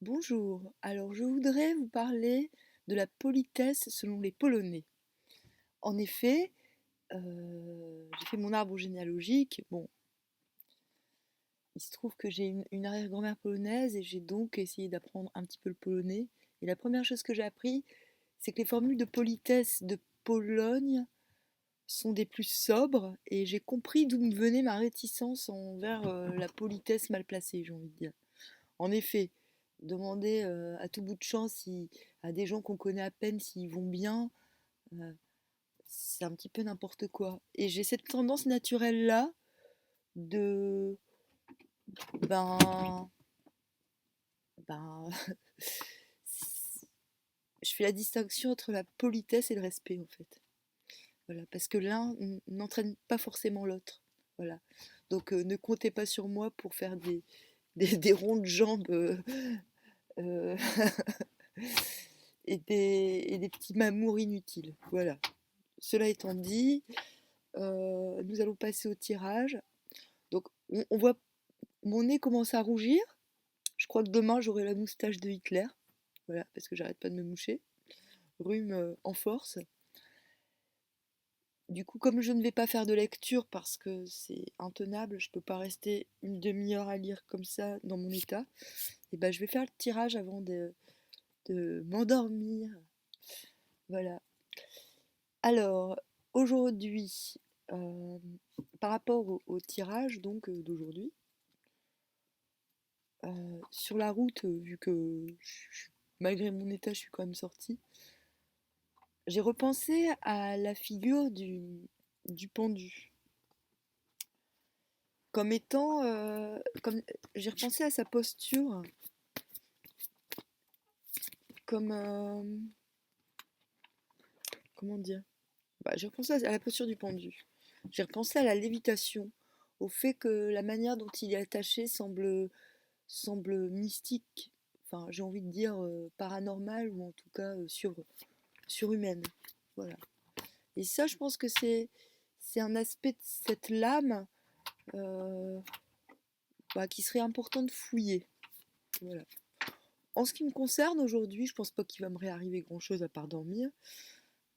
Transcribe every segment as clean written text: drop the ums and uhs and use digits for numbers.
Bonjour, alors je voudrais vous parler de la politesse selon les Polonais. En effet, j'ai fait mon arbre généalogique. Bon, il se trouve que j'ai une arrière-grand-mère polonaise et j'ai donc essayé d'apprendre un petit peu le polonais. Et la première chose que j'ai appris, c'est que les formules de politesse de Pologne sont des plus sobres et j'ai compris d'où me venait ma réticence envers la politesse mal placée, j'ai envie de dire. En effet, demander à tout bout de champ si, à des gens qu'on connaît à peine s'ils vont bien, euh, c'est un petit peu n'importe quoi. Et j'ai cette tendance naturelle-là de... Ben... Ben... je fais la distinction entre la politesse et le respect, en fait. Voilà, parce que l'un n'entraîne pas forcément l'autre. Voilà. Donc ne comptez pas sur moi pour faire des ronds de jambes euh, et des petits mamours inutiles. Voilà. Cela étant dit, nous allons passer au tirage. Donc, on voit mon nez commence à rougir. Je crois que demain, j'aurai la moustache de Hitler. Voilà, parce que j'arrête pas de me moucher. Rhume en force. Du coup, comme je ne vais pas faire de lecture parce que c'est intenable, je peux pas rester une demi-heure à lire comme ça dans mon état, et ben je vais faire le tirage avant de m'endormir. Voilà. Alors, aujourd'hui, euh, par rapport au tirage donc d'aujourd'hui, sur la route, vu que malgré mon état, je suis quand même sortie, j'ai repensé à la figure du pendu. Comme étant. Comme, j'ai repensé à sa posture, comme. Comment dire? Bah, j'ai repensé à la posture du pendu. J'ai repensé à la lévitation, au fait que la manière dont il est attaché semble mystique. Enfin, j'ai envie de dire paranormal ou en tout cas surhumaine. Voilà. Et ça, je pense que c'est un aspect de cette lame euh, qui serait important de fouiller. Voilà. En ce qui me concerne aujourd'hui, je pense pas qu'il va me réarriver grand-chose à part dormir.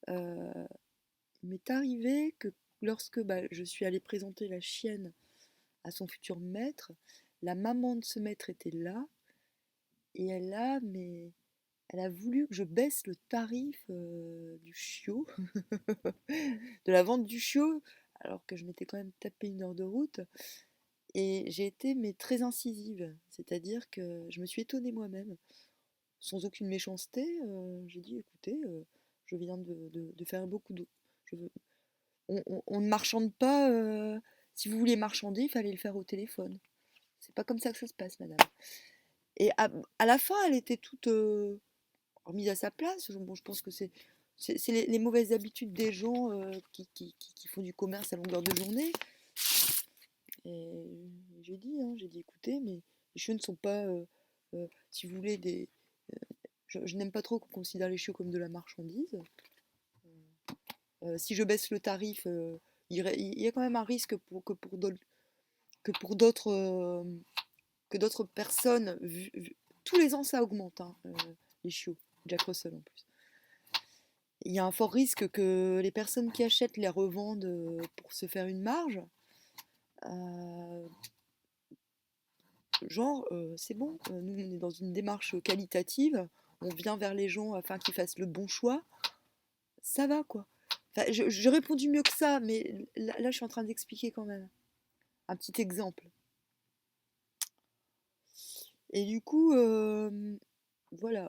Euh, il m'est arrivé que lorsque je suis allée présenter la chienne à son futur maître, la maman de ce maître était là et elle a voulu que je baisse le tarif du chiot, de la vente du chiot, alors que je m'étais quand même tapé une heure de route. Et j'ai été mais très incisive, c'est-à-dire que je me suis étonnée moi-même, sans aucune méchanceté. J'ai dit, écoutez, je viens de faire beaucoup de... on ne marchande pas. Si vous vouliez marchander, il fallait le faire au téléphone. C'est pas comme ça que ça se passe, madame. Et à la fin, elle était toute remise à sa place. Bon, je pense que c'est les mauvaises habitudes des gens qui font du commerce à longueur de journée. Et j'ai dit, écoutez, mais les chiots ne sont pas, si vous voulez, je n'aime pas trop qu'on considère les chiots comme de la marchandise. Si je baisse le tarif, il y a quand même un risque que que d'autres personnes, tous les ans ça augmente, hein, les chiots, Jack Russell en plus. Il y a un fort risque que les personnes qui achètent les revendent pour se faire une marge. Euh, c'est bon, nous on est dans une démarche qualitative, on vient vers les gens afin qu'ils fassent le bon choix, ça va quoi. Enfin, j'ai répondu mieux que ça, mais là je suis en train d'expliquer quand même. Un petit exemple. Et du coup, voilà.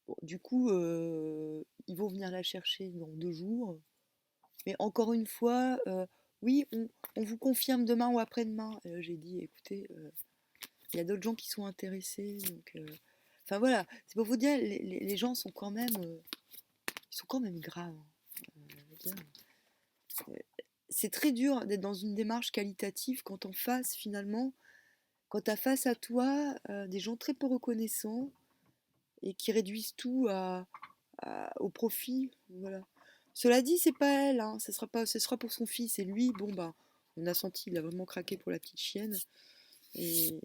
Bon, du coup, ils vont venir la chercher dans 2 jours. Mais encore une fois, oui, on vous confirme demain ou après-demain. J'ai dit, écoutez, il y a d'autres gens qui sont intéressés. Donc, enfin voilà, c'est pour vous dire, les gens sont quand même, ils sont quand même graves, hein. Je veux dire, euh, c'est très dur d'être dans une démarche qualitative quand en face, finalement, quand tu as face à toi des gens très peu reconnaissants et qui réduisent tout au profit. Voilà. Cela dit, c'est pas elle, hein, ce sera pour son fils. Et lui, bon, bah, on a senti, il a vraiment craqué pour la petite chienne. Et,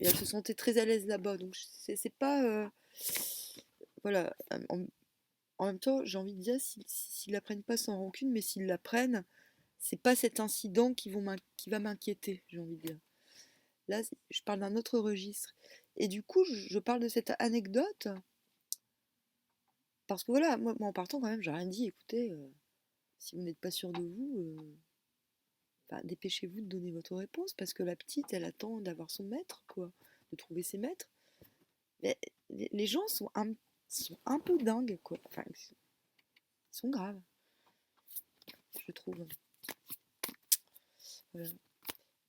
et elle se sentait très à l'aise là-bas. Donc c'est pas... voilà. En même temps, j'ai envie de dire, s'ils la prennent pas sans rancune, mais s'ils la prennent, c'est pas cet incident qui va m'inquiéter, j'ai envie de dire. Là, je parle d'un autre registre. Et du coup, je parle de cette anecdote parce que voilà, moi en partant quand même, j'ai rien dit. Écoutez, si vous n'êtes pas sûr de vous, bah, dépêchez-vous de donner votre réponse parce que la petite, elle attend d'avoir son maître, quoi, de trouver ses maîtres. Mais les gens sont un peu dingues, quoi. Enfin, ils sont graves, je trouve. Voilà.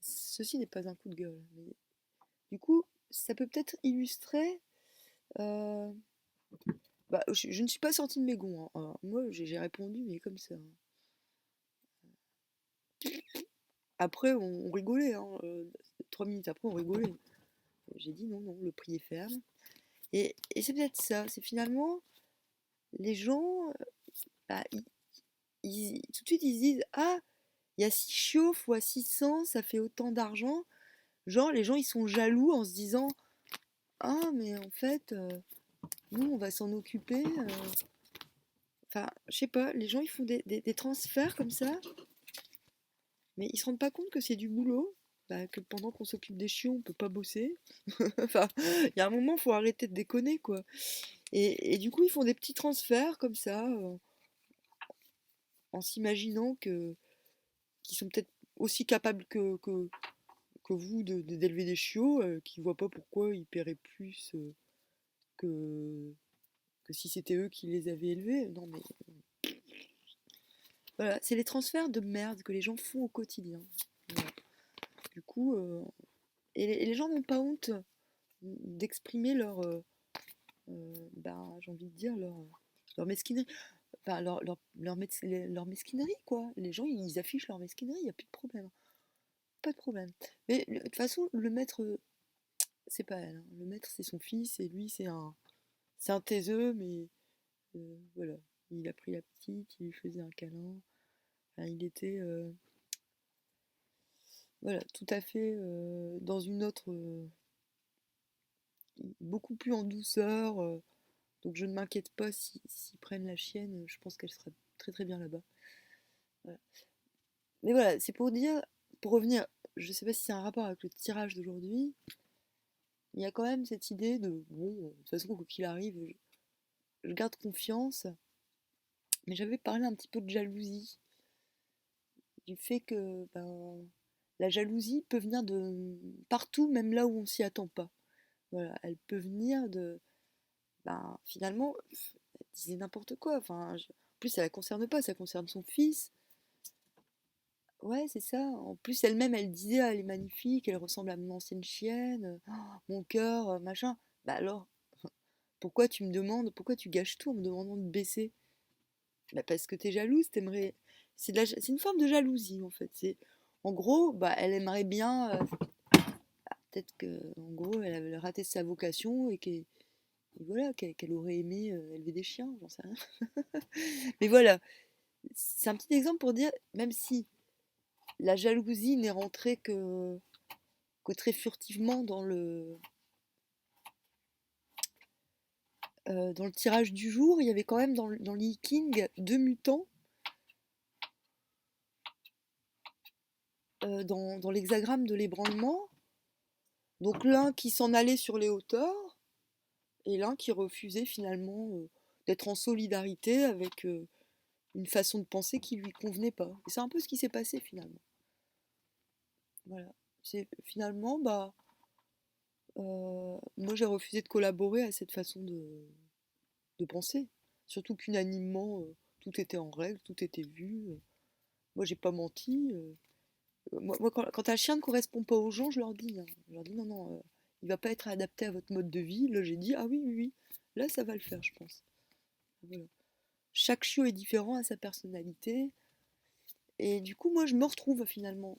Ceci n'est pas un coup de gueule. Mais du coup, ça peut peut-être illustrer. euh, Bah, je ne suis pas sortie de mes gonds, hein. Alors, moi, j'ai répondu, mais comme ça, hein. Après, on rigolait, hein. 3 minutes après, on rigolait. J'ai dit non, non, le prix est ferme. Et c'est peut-être ça. C'est finalement, les gens, bah, tout de suite, ils se disent, ah, il y a 6 chiots fois 600, ça fait autant d'argent. Genre, les gens, ils sont jaloux en se disant, ah, mais en fait, nous, on va s'en occuper. Enfin, je sais pas, les gens, ils font des transferts comme ça. Mais ils se rendent pas compte que c'est du boulot, bah, que pendant qu'on s'occupe des chiots, on peut pas bosser. Enfin, il y a un moment, faut arrêter de déconner, quoi. Et du coup, ils font des petits transferts comme ça, en s'imaginant qu'ils sont peut-être aussi capables que vous d'élever des chiots, qu'ils voient pas pourquoi ils paieraient plus que, que si c'était eux qui les avaient élevés. Non, mais voilà, c'est les transferts de merde que les gens font au quotidien. Voilà. Du coup, et les gens n'ont pas honte d'exprimer j'ai envie de dire, leur mesquinerie. Enfin, leur mesquinerie, quoi. Les gens, ils affichent leur mesquinerie, il n'y a plus de problème. Pas de problème. Mais de toute façon, le maître, c'est pas elle, hein. Le maître, c'est son fils, et lui, c'est un taiseux, mais voilà. Il a pris la petite, il lui faisait un câlin. Enfin, il était, voilà, tout à fait dans une autre, beaucoup plus en douceur. Donc je ne m'inquiète pas s'ils prennent la chienne, je pense qu'elle sera très très bien là-bas. Voilà. Mais voilà, c'est pour dire, pour revenir, je sais pas si c'est un rapport avec le tirage d'aujourd'hui, il y a quand même cette idée de, bon, de toute façon, quoi qu'il arrive, je garde confiance, mais j'avais parlé un petit peu de jalousie, du fait que la jalousie peut venir de partout, même là où on s'y attend pas. Voilà, elle peut venir de, finalement, elle disait n'importe quoi, enfin, en plus ça la concerne pas, ça concerne son fils. Ouais, c'est ça. En plus, elle-même, elle disait, ah, elle est magnifique, elle ressemble à mon ancienne chienne, mon cœur, machin. Bah alors, pourquoi tu me demandes, pourquoi tu gâches tout en me demandant de baisser? Bah parce que t'es jalouse, t'aimerais. C'est une forme de jalousie, en fait. En gros, bah, elle aimerait bien, peut-être que, en gros, elle avait raté sa vocation et voilà, qu'elle aurait aimé élever des chiens, j'en sais rien. Mais voilà, c'est un petit exemple pour dire, même si la jalousie n'est rentrée que très furtivement dans le tirage du jour, il y avait quand même dans l'E King 2 mutants dans l'hexagramme de l'ébranlement. Donc l'un qui s'en allait sur les hauteurs et l'un qui refusait finalement d'être en solidarité avec une façon de penser qui lui convenait pas. Et c'est un peu ce qui s'est passé finalement. Voilà. C'est finalement, moi j'ai refusé de collaborer à cette façon de penser. Surtout qu'unanimement, tout était en règle, tout était vu. Moi, j'ai pas menti. Moi, quand un chien ne correspond pas aux gens, je leur dis, hein. Je leur dis non, non, il va pas être adapté à votre mode de vie. Là, j'ai dit, ah oui, oui, oui. Là, ça va le faire, je pense. Voilà. Chaque chiot est différent à sa personnalité. Et du coup, moi, je me retrouve finalement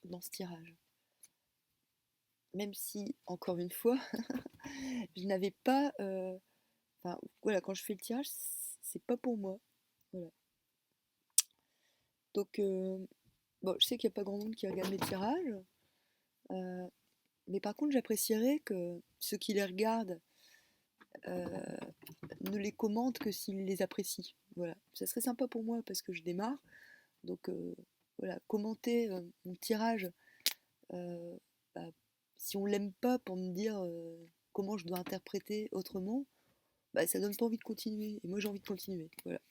dans ce tirage. Même si, encore une fois, je n'avais pas. Enfin, voilà, quand je fais le tirage, c'est pas pour moi. Voilà. Donc, bon, je sais qu'il n'y a pas grand monde qui regarde mes tirages. Euh, Mais par contre, j'apprécierais que ceux qui les regardent euh, ne les commentent que s'ils les apprécient. Voilà, ça serait sympa pour moi parce que je démarre. Donc voilà, commenter mon tirage, euh, bah, si on l'aime pas pour me dire comment je dois interpréter autrement, bah, ça donne pas envie de continuer. Et moi j'ai envie de continuer. Voilà.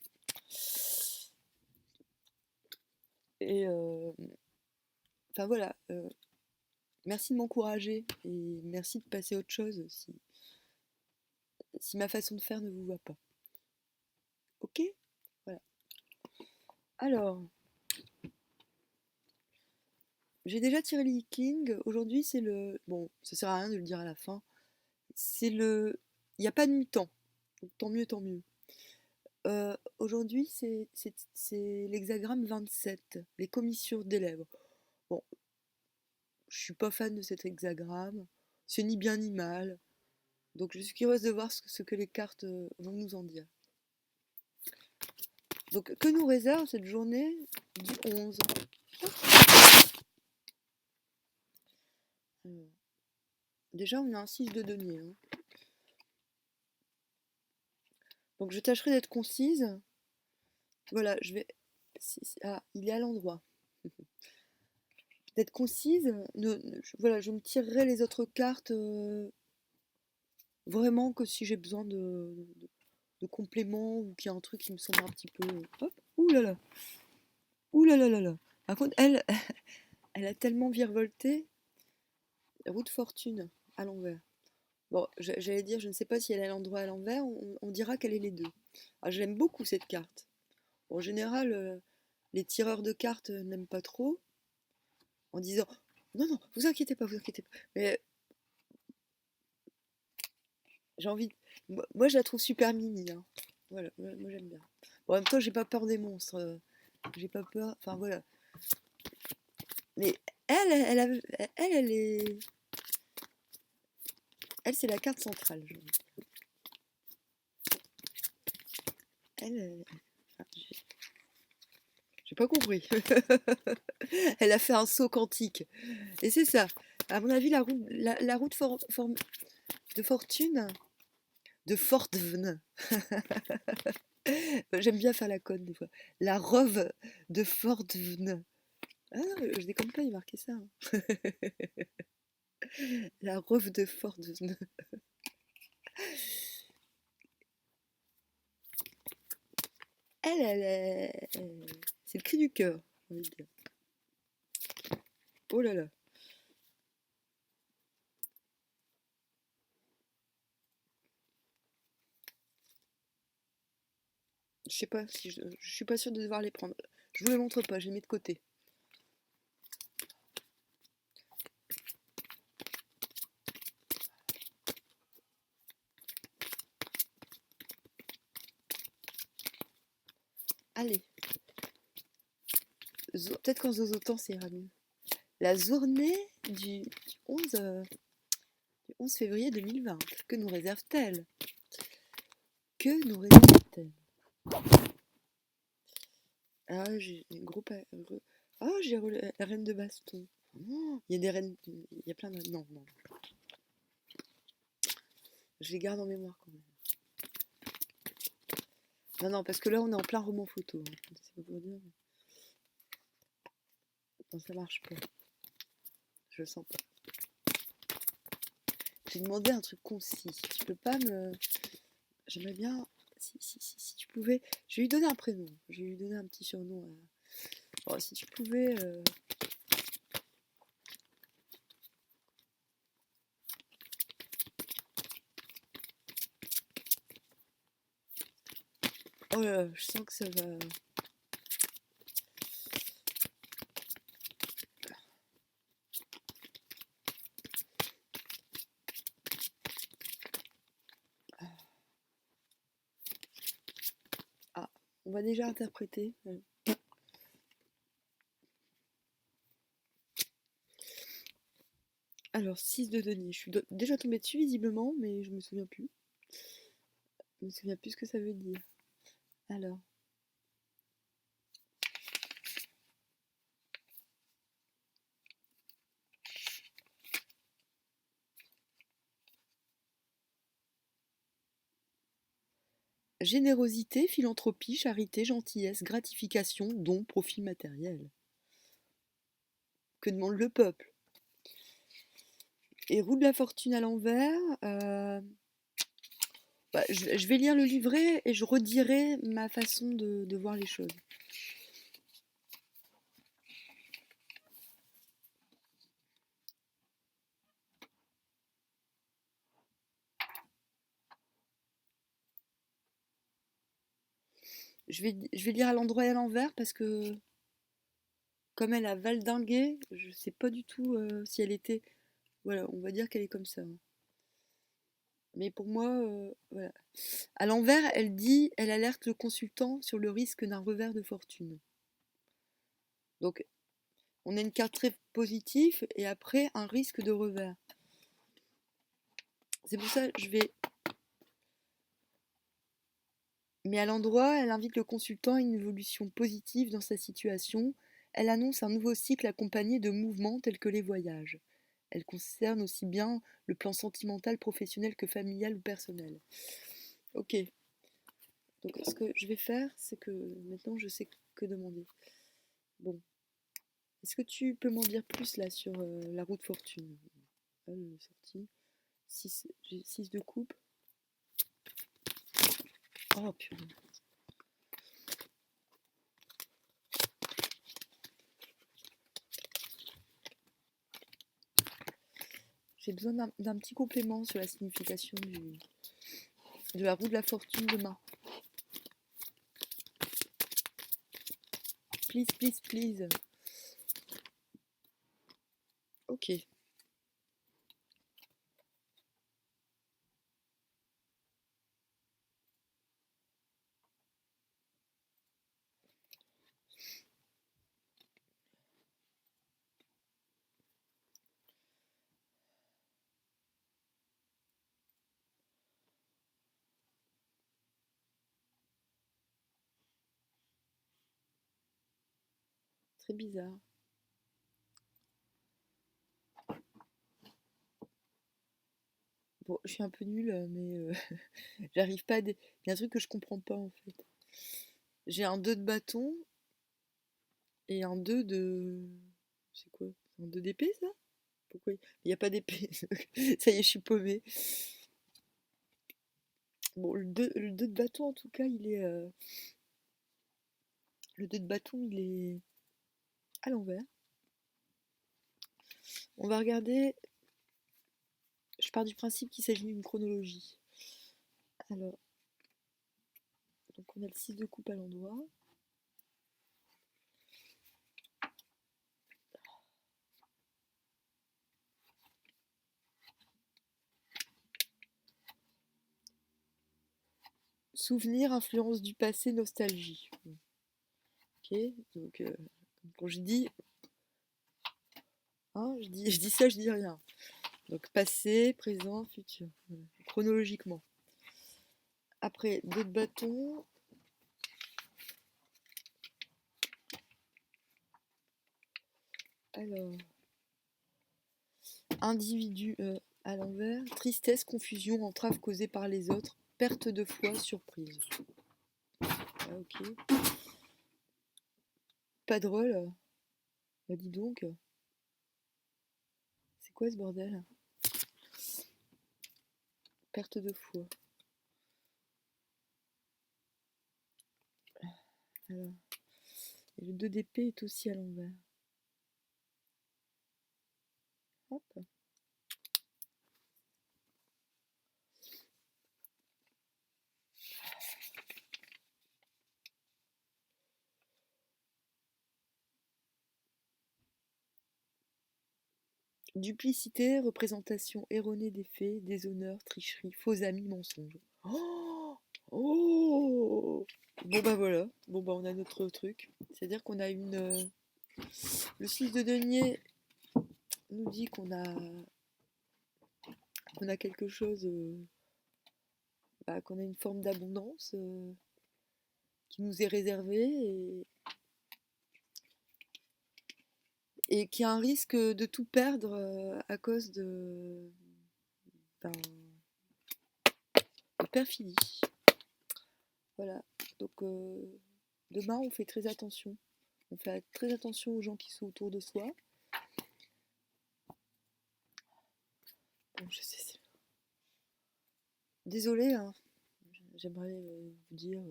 Et enfin voilà, merci de m'encourager et merci de passer à autre chose si ma façon de faire ne vous va pas. Ok. Voilà. Alors, j'ai déjà tiré le King. Aujourd'hui, c'est le. Bon, ça sert à rien de le dire à la fin. C'est le. Il n'y a pas de mi-temps. Donc, tant mieux, tant mieux. Aujourd'hui, c'est l'hexagramme 27, les commissures des lèvres. Bon, je suis pas fan de cet hexagramme. C'est ni bien ni mal. Donc, je suis curieuse de voir ce que les cartes vont nous en dire. Donc, que nous réserve cette journée du 11? Déjà, on a un 6 de denier. Hein. Donc, je tâcherai d'être concise. Voilà, je vais. Ah, il est à l'endroit. D'être concise. Voilà, je me tirerai les autres cartes vraiment que si j'ai besoin de compléments ou qu'il y a un truc qui me semble un petit peu. Hop, ouh là là, ouh là là là là. Par contre, elle, elle a tellement virevolté. Roue de fortune à l'envers. Bon, j'allais dire, je ne sais pas si elle est à l'endroit à l'envers, on dira qu'elle est les deux. Ah, je l'aime beaucoup cette carte. En général, les tireurs de cartes n'aiment pas trop, en disant non, non, vous inquiétez pas, vous inquiétez pas. Mais j'ai envie. Moi, je la trouve super mimi. Hein. Voilà, moi j'aime bien. Bon, en même temps, j'ai pas peur des monstres. J'ai pas peur. Enfin voilà. Mais elle est. Elle, c'est la carte centrale. Elle, enfin, j'ai pas compris. Elle a fait un saut quantique. Et c'est ça. À mon avis, la roue de fortune, de fortune. J'aime bien faire la conne des fois. La rove de fortune. Ah non, je déconne pas, il marquait ça. Hein. La rove de fortune. C'est le cri du cœur, j'ai envie de dire. Oh là là. Je sais pas si je suis pas sûre de devoir les prendre. Je vous les montre pas, je les mets de côté. Allez. Peut-être qu'en zozotant, ça ira mieux. La journée du 11, du 11 février 2020. Que nous réserve-t-elle? Que nous réserve-t-elle? Ah, j'ai un gros. Ah, j'ai la reine de baston. Oh, il y a des reines. Il y a plein de. Non, non. Je les garde en mémoire quand même. Non, non, parce que là, on est en plein roman photo. Hein. C'est pas pour dire. Non, ça marche pas. Je le sens pas. J'ai demandé un truc concis. Tu peux pas me. J'aimerais bien. Si tu pouvais. Je vais lui donner un prénom. Je vais lui donner un petit surnom. Bon, si tu pouvais. Oh là là, je sens que ça va. Ah, on va déjà interpréter. Alors, 6 de denier. Je suis déjà tombée dessus visiblement, mais je me souviens plus. Je me souviens plus ce que ça veut dire. Alors. générosité, philanthropie, charité, gentillesse, gratification, don, profit matériel. Que demande le peuple? Et roue de la fortune à l'envers. Bah, je vais lire le livret et je redirai ma façon de voir les choses. Je vais lire à l'endroit et à l'envers parce que comme elle a valdingué, je sais pas du tout si elle était... Voilà, on va dire qu'elle est comme ça, hein. Mais pour moi, voilà. À l'envers, elle alerte le consultant sur le risque d'un revers de fortune. Donc, on a une carte très positive et après un risque de revers. C'est pour ça que je vais... Mais à l'endroit, elle invite le consultant à une évolution positive dans sa situation. Elle annonce un nouveau cycle accompagné de mouvements tels que les voyages. Elle concerne aussi bien le plan sentimental, professionnel que familial ou personnel. Ok. Donc ce que je vais faire, c'est que maintenant je sais que demander. Bon. Est-ce que tu peux m'en dire plus là sur la roue de fortune? Sortie. 6, j'ai 6 de coupe. Oh purée. J'ai besoin d'un petit complément sur la signification de la roue de la fortune demain. Please, please, please. Ok. Très bizarre. Bon, je suis un peu nulle, mais j'arrive pas à... Il y a un truc que je comprends pas en fait. J'ai un 2 de bâton et un 2 de... C'est quoi? Un 2 d'épée ça? Pourquoi il n'y a pas d'épée? Ça y est, je suis paumée. Bon, le 2 de bâton en tout cas, il est... Le 2 de bâton, il est à l'envers. On va regarder... Je pars du principe qu'il s'agit d'une chronologie. Alors, donc on a le 6 de coupe à l'endroit. Souvenir, influence du passé, nostalgie. Ok, donc quand je dis, hein, je dis ça, je dis rien. Donc passé, présent, futur, voilà, chronologiquement. Après, 2 de bâton. Alors, individu à l'envers, tristesse, confusion, entrave causée par les autres, perte de foi, surprise. Ah, ok. Pas drôle. Bah dis donc, c'est quoi ce bordel? Perte de foi. Alors, et le 2 d'épée est aussi à l'envers. Hop. Duplicité, représentation erronée des faits, déshonneur, tricherie, faux amis, mensonge. Oh, oh. Bon bah voilà, bon bah on a notre truc. C'est-à-dire qu'on a une... le 6 de denier nous dit qu'on a quelque chose, bah, qu'on a une forme d'abondance qui nous est réservée et qu'il y a un risque de tout perdre à cause de perfidie. Voilà. Donc demain, on fait très attention. On fait très attention aux gens qui sont autour de soi. Bon, je sais. Désolée, hein. J'aimerais vous dire,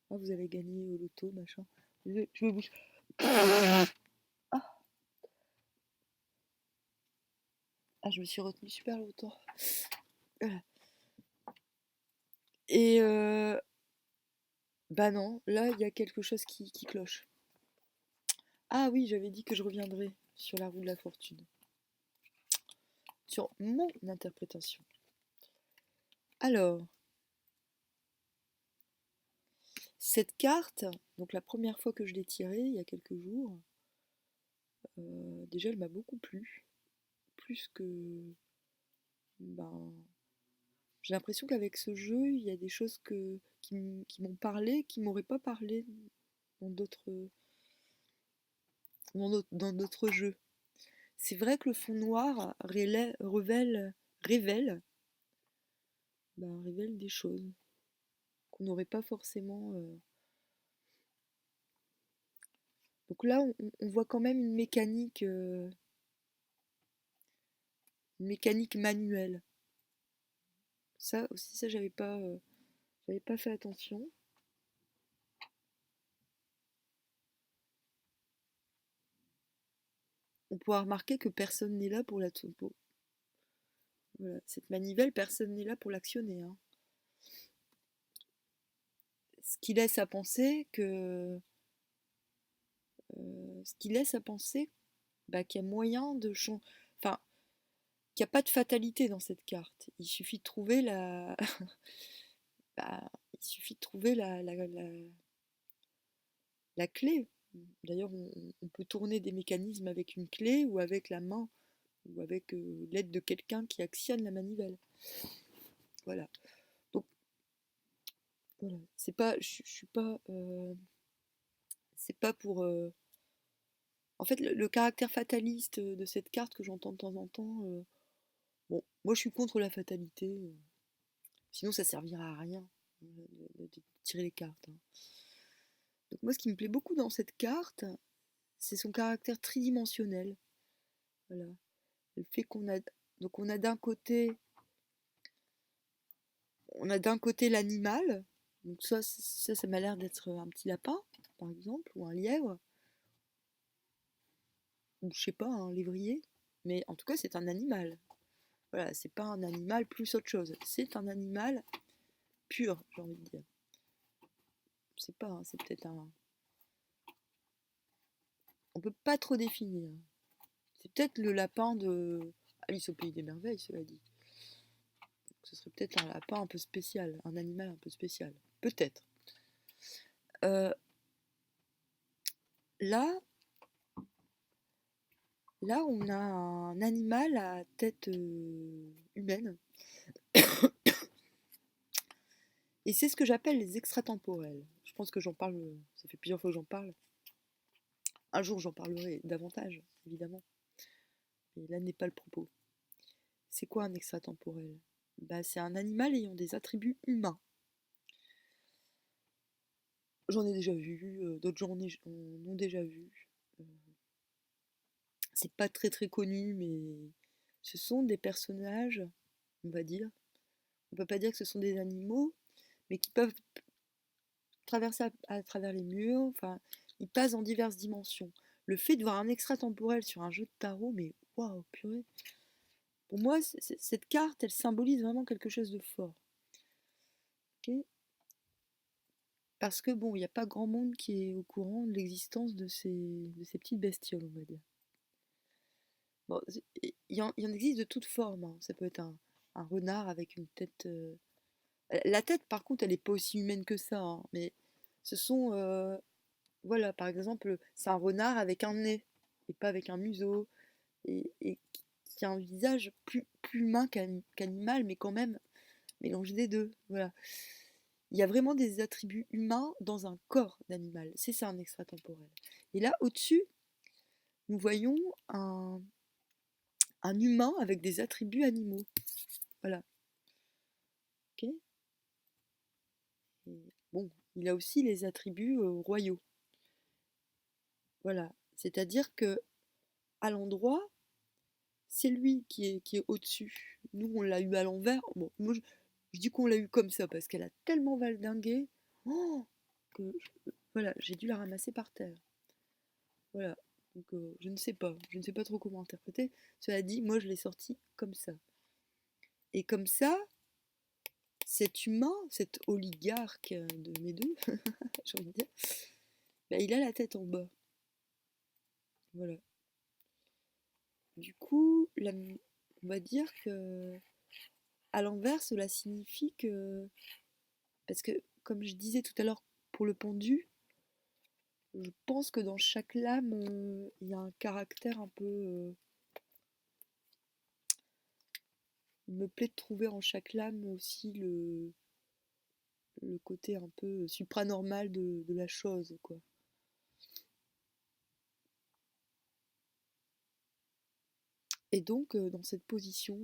ah, vous allez gagner au loto, machin. Je me bouge. Ah, ah, je me suis retenue super longtemps. Voilà. Et bah non, là, il y a quelque chose qui cloche. Ah oui, j'avais dit que je reviendrais sur la roue de la fortune. Sur mon interprétation. Alors, cette carte, donc la première fois que je l'ai tirée, il y a quelques jours, déjà elle m'a beaucoup plu. Plus que... Ben, j'ai l'impression qu'avec ce jeu, il y a des choses qui m'ont parlé, qui m'auraient pas parlé dans dans d'autres jeux. C'est vrai que le fond noir révèle des choses qu'on n'aurait pas forcément. Donc là, on voit quand même une mécanique manuelle. Ça aussi, ça j'avais pas fait attention. On pourra remarquer que personne n'est là pour la pour, voilà, cette manivelle, personne n'est là pour l'actionner, hein. Ce qui laisse à penser que ce qui laisse à penser bah, qu'il y a moyen de changer, enfin qu'il n'y a pas de fatalité dans cette carte. Il suffit de trouver la, bah, il suffit de trouver la clé. D'ailleurs, on peut tourner des mécanismes avec une clé ou avec la main ou avec l'aide de quelqu'un qui actionne la manivelle. Voilà. Donc voilà, je suis pas, c'est pas pour. En fait, le caractère fataliste de cette carte que j'entends de temps en temps. Bon, moi je suis contre la fatalité. Sinon, ça servira à rien de tirer les cartes, hein. Donc moi, ce qui me plaît beaucoup dans cette carte, c'est son caractère tridimensionnel. Voilà. Le fait qu'on a donc on a d'un côté l'animal. Donc ça m'a l'air d'être un petit lapin, par exemple, ou un lièvre, ou je sais pas, un lévrier. Mais en tout cas, c'est un animal. Voilà, c'est pas un animal plus autre chose. C'est un animal pur, j'ai envie de dire. Je sais pas, hein, c'est peut-être un. On peut pas trop définir. C'est peut-être le lapin de Alice au pays des merveilles, cela dit. Ce serait peut-être un lapin un peu spécial, un animal un peu spécial. Peut-être. Euh, là, là, on a un animal à tête humaine. Et c'est ce que j'appelle les extratemporels. Je pense que j'en parle, ça fait plusieurs fois que j'en parle. Un jour, j'en parlerai davantage, évidemment. Mais là n'est pas le propos. C'est quoi un extratemporel? Bah, c'est un animal ayant des attributs humains. J'en ai déjà vu, d'autres gens en ont déjà vu. Euh, c'est pas très très connu, mais ce sont des personnages, on va dire. On peut pas dire que ce sont des animaux, mais qui peuvent traverser à travers les murs. Enfin, ils passent dans diverses dimensions. Le fait de voir un extratemporel sur un jeu de tarot, mais waouh, purée. Pour moi, cette carte, elle symbolise vraiment quelque chose de fort. Ok. Parce que bon, il n'y a pas grand monde qui est au courant de l'existence de ces petites bestioles, on va dire. Bon, il y en existe de toutes formes, hein. Ça peut être un renard avec une tête. La tête, par contre, elle n'est pas aussi humaine que ça, hein. Mais ce sont. Voilà, par exemple, c'est un renard avec un nez et pas avec un museau. Et qui a un visage plus humain qu'animal, mais quand même mélange des deux. Voilà. Il y a vraiment des attributs humains dans un corps d'animal. C'est ça un extratemporel. Et là, au-dessus, nous voyons un humain avec des attributs animaux. Voilà. Ok. Et bon, il a aussi les attributs royaux. Voilà. C'est-à-dire que à l'endroit, c'est lui qui est au-dessus. Nous, on l'a eu à l'envers. Bon, moi, je dis qu'on l'a eu comme ça parce qu'elle a tellement valdingué oh, que voilà, j'ai dû la ramasser par terre. Voilà. Donc, je ne sais pas. Je ne sais pas trop comment interpréter. Cela dit, moi, je l'ai sorti comme ça. Et comme ça, cet humain, cet oligarque de mes deux, j'ai envie de dire, bah, il a la tête en bas. Voilà. Du coup, on va dire que à l'envers, cela signifie que, parce que comme je disais tout à l'heure pour le pendu, je pense que dans chaque lame, il y a un caractère un peu. Il me plaît de trouver en chaque lame aussi le côté un peu supranormal de la chose, quoi. Et donc, dans cette position,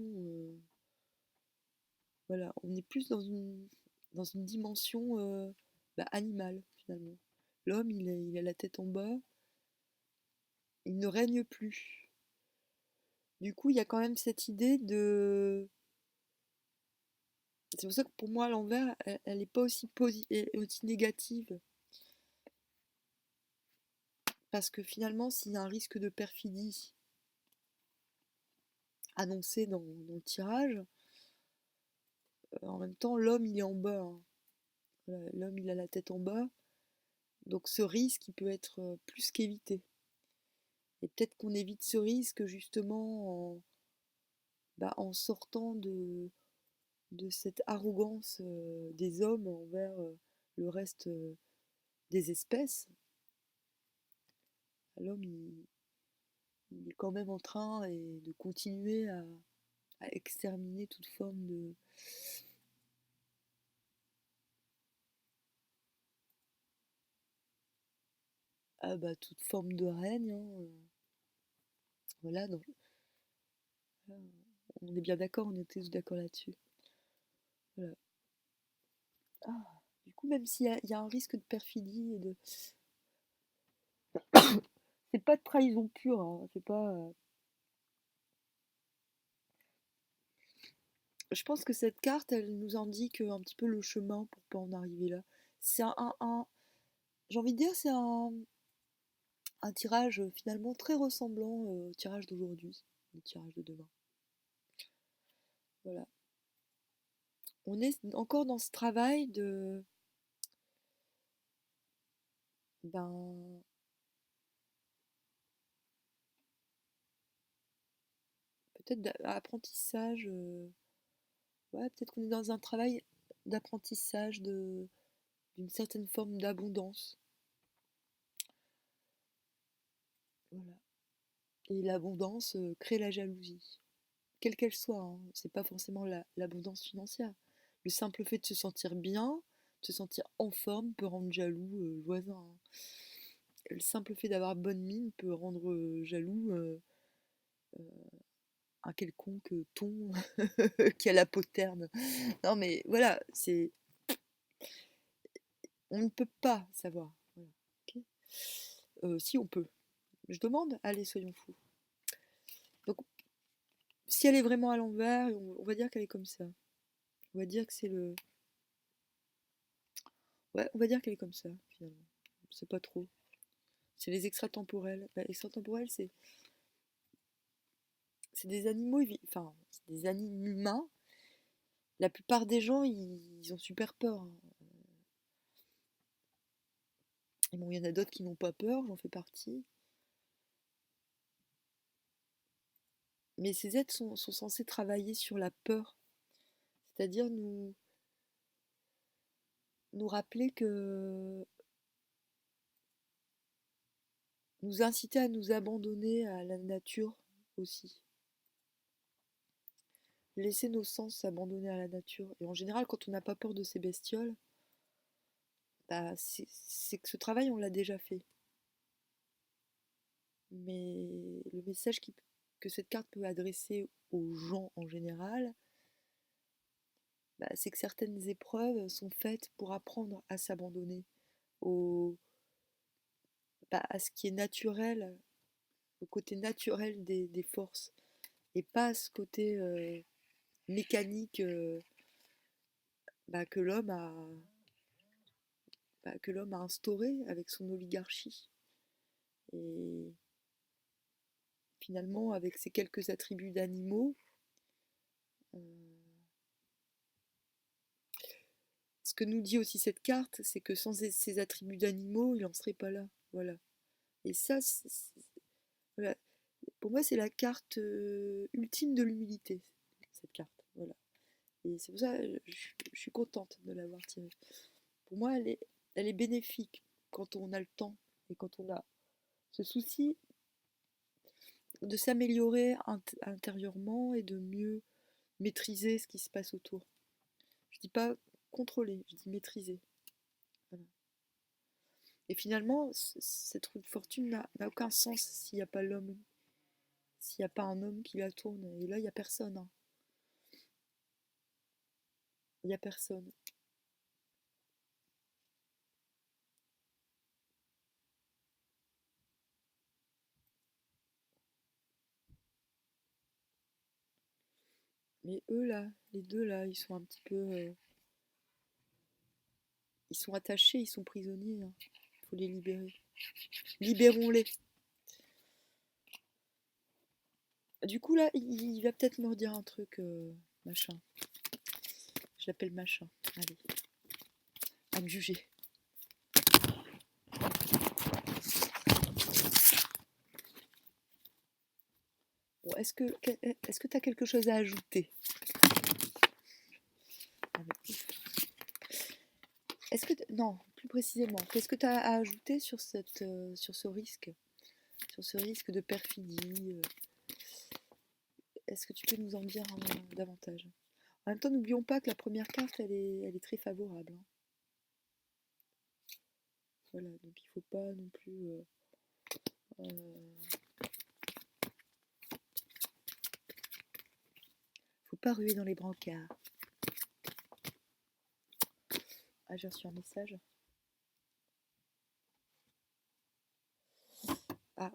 voilà, on est plus dans une dimension bah, animale, finalement. L'homme, il a la tête en bas, il ne règne plus. Du coup, il y a quand même cette idée de. C'est pour ça que pour moi, l'envers, elle n'est pas aussi négative. Parce que finalement, s'il y a un risque de perfidie annoncé dans le tirage, en même temps, l'homme, il est en bas, hein. Voilà, l'homme, il a la tête en bas. Donc ce risque, il peut être plus qu'évité. Et peut-être qu'on évite ce risque justement bah, en sortant de cette arrogance des hommes envers le reste des espèces. L'homme, il est quand même en train de continuer à exterminer toute forme toute forme de règne, hein. Voilà, donc, on est bien d'accord, on est tous d'accord là-dessus. Voilà. Ah, du coup, même s'il y a un risque de perfidie et de. C'est pas de trahison pure, hein, c'est pas. Je pense que cette carte, elle nous indique un petit peu le chemin pour pas en arriver là. C'est j'ai envie de dire, c'est un tirage finalement très ressemblant au tirage d'aujourd'hui, le tirage de demain. Voilà. On est encore dans ce travail d'un peut-être d'apprentissage. Ouais, peut-être qu'on est dans un travail d'apprentissage d'une certaine forme d'abondance. Voilà. Et l'abondance crée la jalousie, quelle qu'elle soit, hein. C'est pas forcément l'abondance financière. Le simple fait de se sentir bien, de se sentir en forme peut rendre jaloux le voisin, hein. Le simple fait d'avoir bonne mine peut rendre jaloux un quelconque thon qui a la peau terne. Non mais voilà, c'est on ne peut pas savoir. Voilà. Ok. Si on peut. Je demande, allez, soyons fous. Donc, si elle est vraiment à l'envers, on va dire qu'elle est comme ça. On va dire que c'est le. Ouais, on va dire qu'elle est comme ça, finalement. C'est pas trop. C'est les extratemporels. Bah, extratemporels, c'est des animaux, enfin, c'est des animaux humains. La plupart des gens, ils ont super peur, hein. Et bon, il y en a d'autres qui n'ont pas peur, j'en fais partie. Mais ces êtres sont censés travailler sur la peur, c'est-à-dire nous rappeler que nous inciter à nous abandonner à la nature aussi. Laisser nos sens s'abandonner à la nature. Et en général, quand on n'a pas peur de ces bestioles, bah, c'est que ce travail, on l'a déjà fait. Mais le message que cette carte peut adresser aux gens en général, bah, c'est que certaines épreuves sont faites pour apprendre à s'abandonner au, bah, à ce qui est naturel, au côté naturel des forces, et pas à ce côté mécanique bah, que l'homme a instauré avec son oligarchie. Et finalement, avec ces quelques attributs d'animaux, euh, ce que nous dit aussi cette carte, c'est que sans ces attributs d'animaux, il n'en serait pas là. Voilà. Et ça, voilà. Pour moi, c'est la carte ultime de l'humilité, cette carte. Voilà. Et c'est pour ça que je suis contente de l'avoir tirée. Pour moi, elle est bénéfique quand on a le temps et quand on a ce souci de s'améliorer intérieurement et de mieux maîtriser ce qui se passe autour. Je dis pas contrôler, je dis maîtriser. Voilà. Et finalement, cette roue de fortune n'a aucun sens s'il n'y a pas l'homme, s'il n'y a pas un homme qui la tourne. Et là, il n'y a personne. Hein. Il n'y a personne. Mais eux là, les deux là, ils sont un petit peu, ils sont attachés, ils sont prisonniers. Hein. Faut les libérer. Libérons-les. Du coup là, il va peut-être me redire un truc, machin. Je l'appelle machin. Allez, à me juger. Bon, est-ce que tu as quelque chose à ajouter? Est-ce que non, plus précisément, qu'est-ce que tu as à ajouter sur sur ce risque de perfidie? Est-ce que tu peux nous en dire davantage? En même temps, n'oublions pas que la première carte, elle est très favorable. Hein. Voilà, donc il faut pas non plus. Faut pas ruer dans les brancards. Ah, j'ai reçu un message. Ah,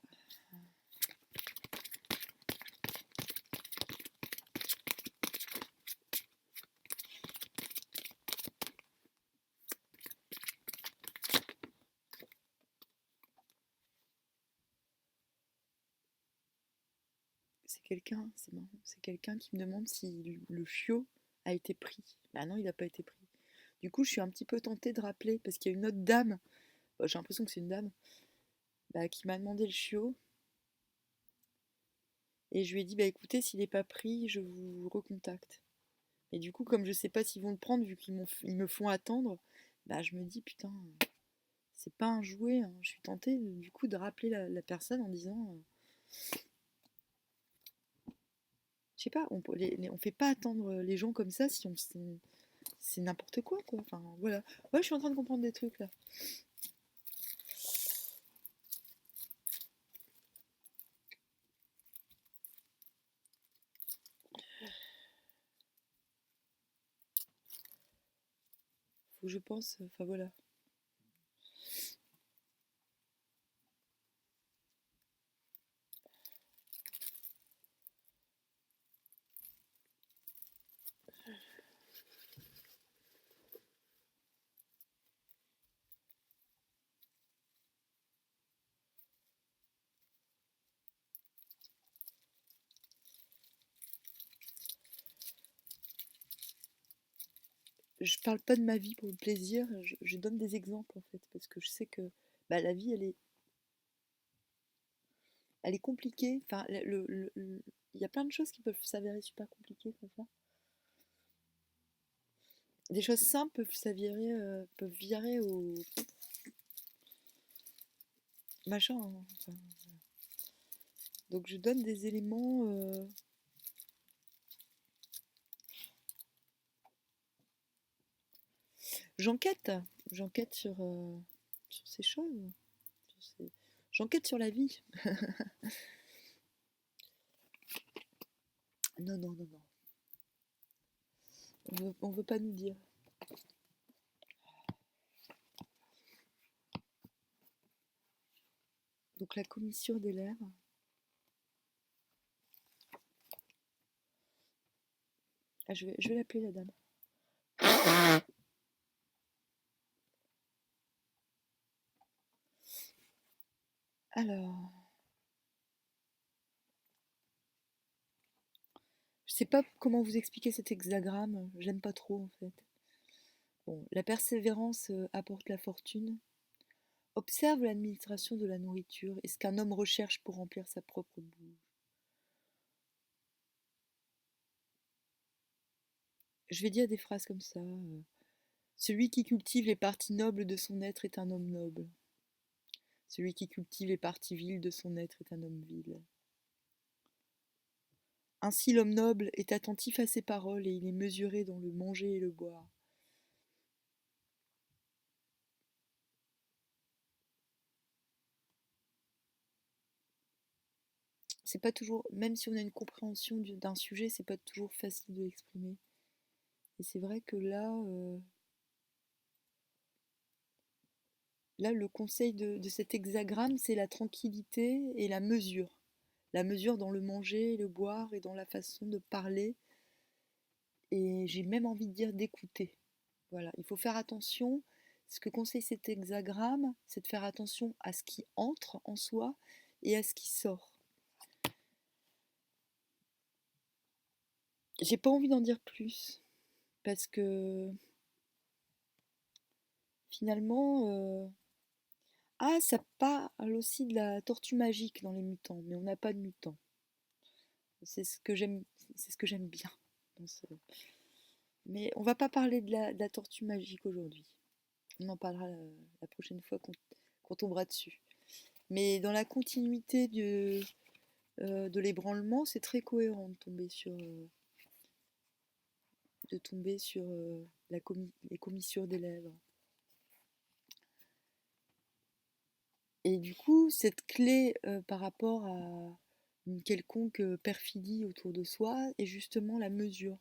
c'est marrant, c'est quelqu'un qui me demande si le chiot a été pris. Bah non, il n'a pas été pris. Du coup, je suis un petit peu tentée de rappeler, parce qu'il y a une autre dame, bah, j'ai l'impression que c'est une dame, bah, qui m'a demandé le chiot. Et je lui ai dit, bah écoutez, s'il n'est pas pris, je vous recontacte. Et du coup, comme je sais pas s'ils vont le prendre, vu ils me font attendre, bah je me dis, putain, c'est pas un jouet. Hein. Je suis tentée du coup de rappeler la personne en disant, je sais pas, on fait pas attendre les gens comme ça si on c'est n'importe quoi, quoi. Enfin, voilà. Ouais, je suis en train de comprendre des trucs là. Faut que je pense, enfin voilà. Je parle pas de ma vie pour le plaisir, je donne des exemples en fait, parce que je sais que bah, la vie, elle est compliquée. Enfin, il y a plein de choses qui peuvent s'avérer super compliquées comme ça. Des choses simples peuvent virer au machin. Hein. Enfin, donc je donne des éléments. J'enquête, j'enquête sur ces choses. sur ces- J'enquête sur la vie. Non, non, non, non. On veut pas nous dire. Donc la commissure des lèvres. Ah, je vais l'appeler la dame. Alors, je sais pas comment vous expliquer cet hexagramme. J'aime pas trop en fait. Bon, la persévérance apporte la fortune. Observe l'administration de la nourriture et ce qu'un homme recherche pour remplir sa propre bouche. Je vais dire des phrases comme ça. Celui qui cultive les parties nobles de son être est un homme noble. Celui qui cultive les parties viles de son être est un homme vil. Ainsi l'homme noble est attentif à ses paroles et il est mesuré dans le manger et le boire. C'est pas toujours, même si on a une compréhension d'un sujet, c'est pas toujours facile de l'exprimer. Et c'est vrai que là, le conseil de cet hexagramme, c'est la tranquillité et la mesure. La mesure dans le manger, le boire et dans la façon de parler. Et j'ai même envie de dire d'écouter. Voilà, il faut faire attention. Ce que conseille cet hexagramme, c'est de faire attention à ce qui entre en soi et à ce qui sort. J'ai pas envie d'en dire plus parce que finalement, ah, ça parle aussi de la tortue magique dans les mutants, mais on n'a pas de mutants. C'est ce que j'aime, c'est ce que j'aime bien dans ce- Mais on va pas parler de la tortue magique aujourd'hui. On en parlera la prochaine fois qu'on tombera dessus. Mais dans la continuité de l'ébranlement, c'est très cohérent de tomber sur les commissures des lèvres. Et du coup, cette clé par rapport à une quelconque perfidie autour de soi est justement la mesure.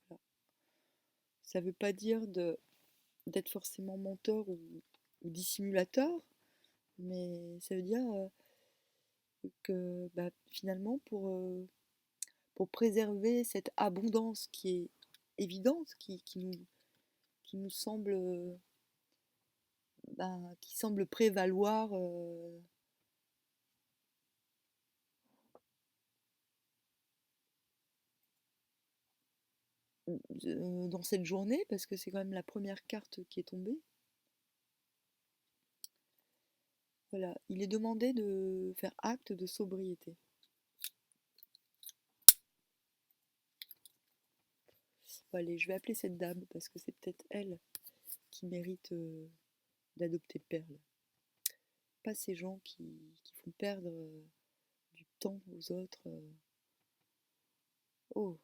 Voilà. Ça ne veut pas dire d'être forcément menteur ou dissimulateur, mais ça veut dire que bah, finalement, pour préserver cette abondance qui est évidente, qui nous semble, ben, qui semble prévaloir dans cette journée, parce que c'est quand même la première carte qui est tombée. Voilà, il est demandé de faire acte de sobriété. Bon, allez, je vais appeler cette dame parce que c'est peut-être elle qui mérite d'adopter Perle. Pas ces gens qui font perdre du temps aux autres. Oh,